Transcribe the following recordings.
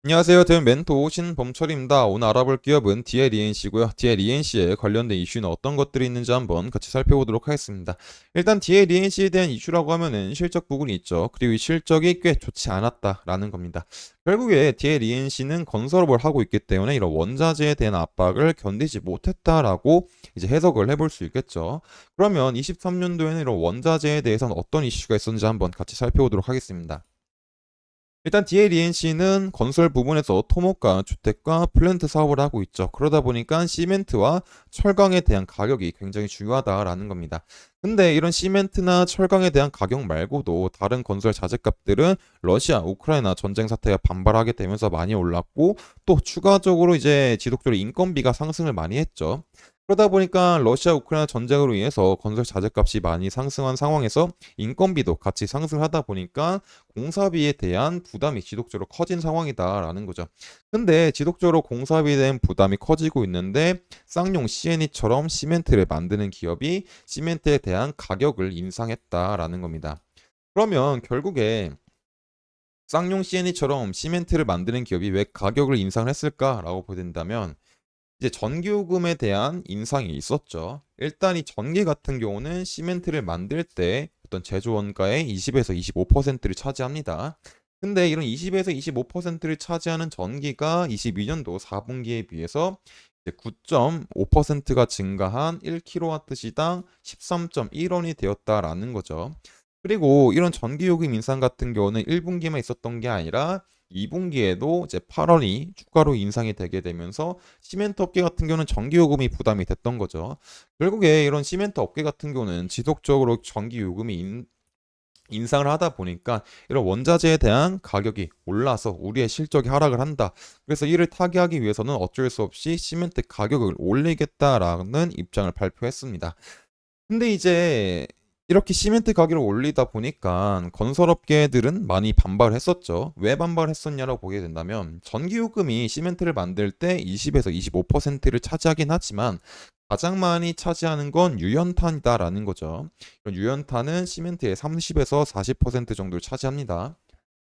안녕하세요. 대면 멘토 신범철입니다. 오늘 알아볼 기업은 DLENC고요. DLENC에 관련된 이슈는 어떤 것들이 있는지 한번 같이 살펴보도록 하겠습니다. 일단 DLENC에 대한 이슈라고 하면은 실적 부분이 있죠. 그리고 이 실적이 꽤 좋지 않았다라는 겁니다. 결국에 DLENC는 건설업을 하고 있기 때문에 이런 원자재에 대한 압박을 견디지 못했다라고 이제 해석을 해볼 수 있겠죠. 그러면 23년도에는 이런 원자재에 대해서는 어떤 이슈가 있었는지 한번 같이 살펴보도록 하겠습니다. 일단 DLENC는 건설 부분에서 토목과 주택과 플랜트 사업을 하고 있죠. 그러다 보니까 시멘트와 철강에 대한 가격이 굉장히 중요하다라는 겁니다. 근데 이런 시멘트나 철강에 대한 가격 말고도 다른 건설 자재값들은 러시아, 우크라이나 전쟁 사태가 반발하게 되면서 많이 올랐고 또 추가적으로 이제 지속적으로 인건비가 상승을 많이 했죠. 그러다 보니까 러시아 우크라이나 전쟁으로 인해서 건설 자재값이 많이 상승한 상황에서 인건비도 같이 상승하다 보니까 공사비에 대한 부담이 지속적으로 커진 상황이다라는 거죠. 근데 지속적으로 공사비에 대한 부담이 커지고 있는데 쌍용 CNE처럼 시멘트를 만드는 기업이 시멘트에 대한 가격을 인상했다라는 겁니다. 그러면 결국에 쌍용 CNE처럼 시멘트를 만드는 기업이 왜 가격을 인상을 했을까라고 보게 된다면 이제 전기요금에 대한 인상이 있었죠. 일단 이 전기 같은 경우는 시멘트를 만들 때 어떤 제조 원가의 20에서 25%를 차지합니다. 근데 이런 20에서 25%를 차지하는 전기가 22년도 4분기에 비해서 9.5%가 증가한 1kW시당 13.1원이 되었다라는 거죠. 그리고 이런 전기요금 인상 같은 경우는 1분기만 있었던 게 아니라 2분기에도 이제 8원이 추가로 인상이 되게 되면서 시멘트 업계 같은 경우는 전기요금이 부담이 됐던 거죠. 결국에 이런 시멘트 업계 같은 경우는 지속적으로 전기요금이 인상을 하다 보니까 이런 원자재에 대한 가격이 올라서 우리의 실적이 하락을 한다. 그래서 이를 타개하기 위해서는 어쩔 수 없이 시멘트 가격을 올리겠다라는 입장을 발표했습니다. 근데 이제 이렇게 시멘트 가격을 올리다 보니까 건설업계들은 많이 반발을 했었죠. 왜 반발했었냐라고 보게 된다면 전기요금이 시멘트를 만들 때 20에서 25%를 차지하긴 하지만 가장 많이 차지하는 건 유연탄이다라는 거죠. 이런 유연탄은 시멘트의 30에서 40% 정도를 차지합니다.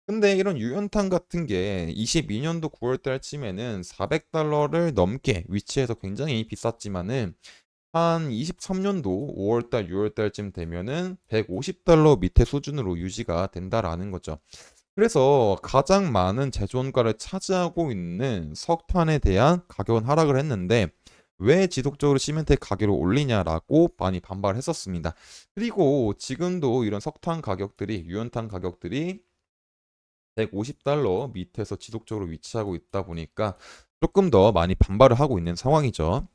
근데 이런 유연탄 같은 게 22년도 9월 달쯤에는 400달러를 넘게 위치해서 굉장히 비쌌지만은 한 23년도 5월달, 6월달쯤 되면은 150달러 밑에 수준으로 유지가 된다라는 거죠. 그래서 가장 많은 제조원가를 차지하고 있는 석탄에 대한 가격은 하락을 했는데 왜 지속적으로 시멘트의 가격을 올리냐라고 많이 반발했었습니다. 그리고 지금도 이런 석탄 가격들이, 유연탄 가격들이 150달러 밑에서 지속적으로 위치하고 있다 보니까 조금 더 많이 반발을 하고 있는 상황이죠.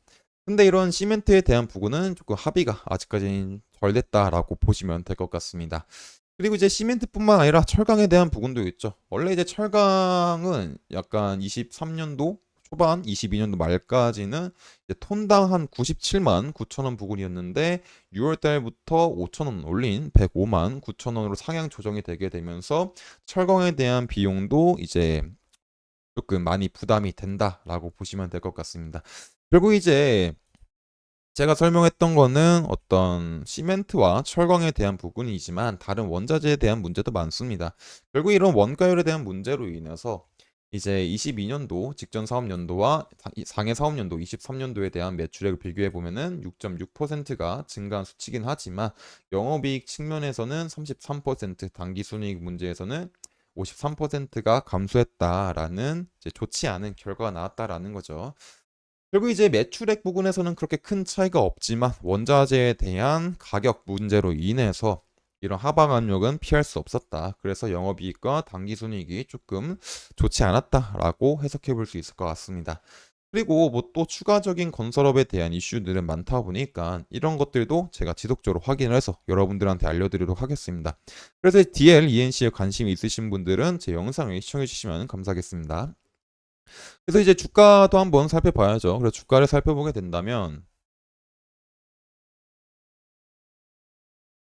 근데 이런 시멘트에 대한 부분은 조금 합의가 아직까지는 덜 됐다라고 보시면 될 것 같습니다. 그리고 이제 시멘트뿐만 아니라 철강에 대한 부분도 있죠. 원래 이제 철강은 약간 23년도 초반, 22년도 말까지는 이제 톤당 한 97만 9천 원 부근이었는데 6월 달부터 5천 원 올린 105만 9천 원으로 상향 조정이 되게 되면서 철강에 대한 비용도 이제 조금 많이 부담이 된다라고 보시면 될 것 같습니다. 결국 이제 제가 설명했던 거는 어떤 시멘트와 철강에 대한 부분이지만 다른 원자재에 대한 문제도 많습니다. 결국 이런 원가율에 대한 문제로 인해서 이제 22년도 직전 사업연도와 상해 사업연도 23년도에 대한 매출액을 비교해 보면은 6.6%가 증가한 수치긴 하지만 영업이익 측면에서는 33%, 당기순이익 문제에서는 53%가 감소했다라는 이제 좋지 않은 결과가 나왔다라는 거죠. 결국 이제 매출액 부분에서는 그렇게 큰 차이가 없지만 원자재에 대한 가격 문제로 인해서 이런 하방 압력은 피할 수 없었다. 그래서 영업이익과 당기순이익이 조금 좋지 않았다라고 해석해 볼 수 있을 것 같습니다. 그리고 뭐 또 추가적인 건설업에 대한 이슈들은 많다 보니까 이런 것들도 제가 지속적으로 확인을 해서 여러분들한테 알려드리도록 하겠습니다. 그래서 DL, ENC에 관심이 있으신 분들은 제 영상을 시청해 주시면 감사하겠습니다. 그래서 이제 주가도 한번 살펴봐야죠. 그래서 주가를 살펴보게 된다면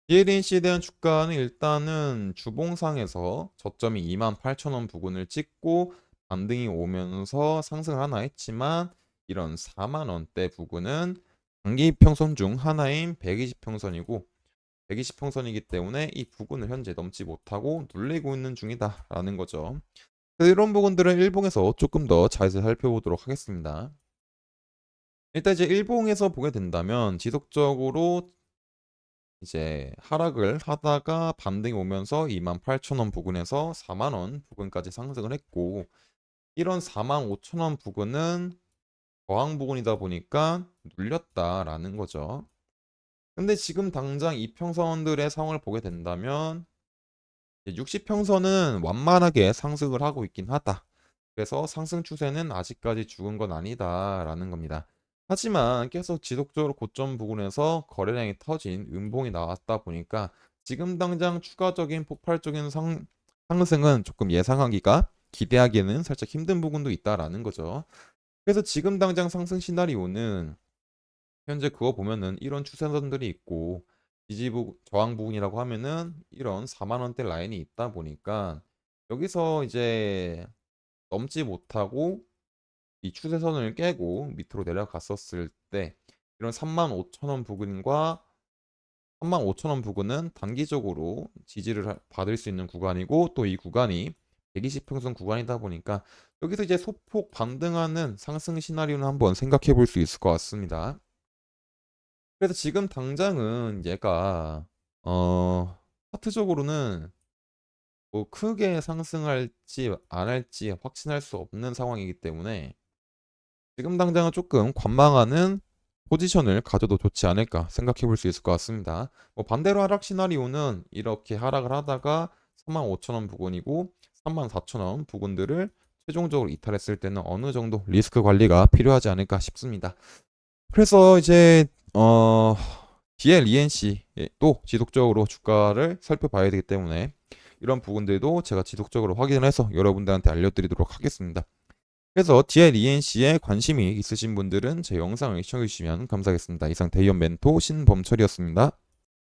DLNC에 대한 주가는 일단은 주봉상에서 저점이 28,000원 부근을 찍고 반등이 오면서 상승을 하나 했지만 이런 4만 원대 부근은 단기 평선 중 하나인 120평선이고 120평선이기 때문에 이 부근을 현재 넘지 못하고 눌리고 있는 중이다라는 거죠. 그래서 이런 부분들은 일봉에서 조금 더 자세히 살펴보도록 하겠습니다. 일단 이제 일봉에서 보게 된다면 지속적으로 이제 하락을 하다가 반등이 오면서 28,000원 부근에서 4만원 부근까지 상승을 했고, 이런 45,000원 부근은 저항 부근이다 보니까 눌렸다라는 거죠. 근데 지금 당장 이평선들의 상황을 보게 된다면 60평선은 완만하게 상승을 하고 있긴 하다. 그래서 상승 추세는 아직까지 죽은 건 아니다라는 겁니다. 하지만 계속 지속적으로 고점 부근에서 거래량이 터진 음봉이 나왔다 보니까 지금 당장 추가적인 폭발적인 상승은 조금 예상하기가, 기대하기에는 살짝 힘든 부분도 있다라는 거죠. 그래서 지금 당장 상승 시나리오는 현재 그거 보면은 이런 추세선들이 있고, 저항 부분이라고 하면은 이런 4만 원대 라인이 있다 보니까 여기서 이제 넘지 못하고 이 추세선을 깨고 밑으로 내려갔었을 때 이런 35,000원 부근과 35,000원 부근은 단기적으로 지지를 받을 수 있는 구간이고, 또 이 구간이 120평선 구간이다 보니까 여기서 이제 소폭 반등하는 상승 시나리오는 한번 생각해 볼 수 있을 것 같습니다. 그래서 지금 당장은 얘가 차트적으로는 뭐 크게 상승할지 안 할지 확신할 수 없는 상황이기 때문에 지금 당장은 조금 관망하는 포지션을 가져도 좋지 않을까 생각해 볼 수 있을 것 같습니다. 뭐 반대로 하락 시나리오는 이렇게 하락을 하다가 35,000원 부근이고 34,000원 부근들을 최종적으로 이탈했을 때는 어느 정도 리스크 관리가 필요하지 않을까 싶습니다. 그래서 이제 DLENC 또 지속적으로 주가를 살펴봐야 되기 때문에 이런 부분들도 제가 지속적으로 확인을 해서 여러분들한테 알려드리도록 하겠습니다. 그래서 DLENC에 관심이 있으신 분들은 제 영상을 시청해 주시면 감사하겠습니다. 이상 대이원 멘토 신범철이었습니다.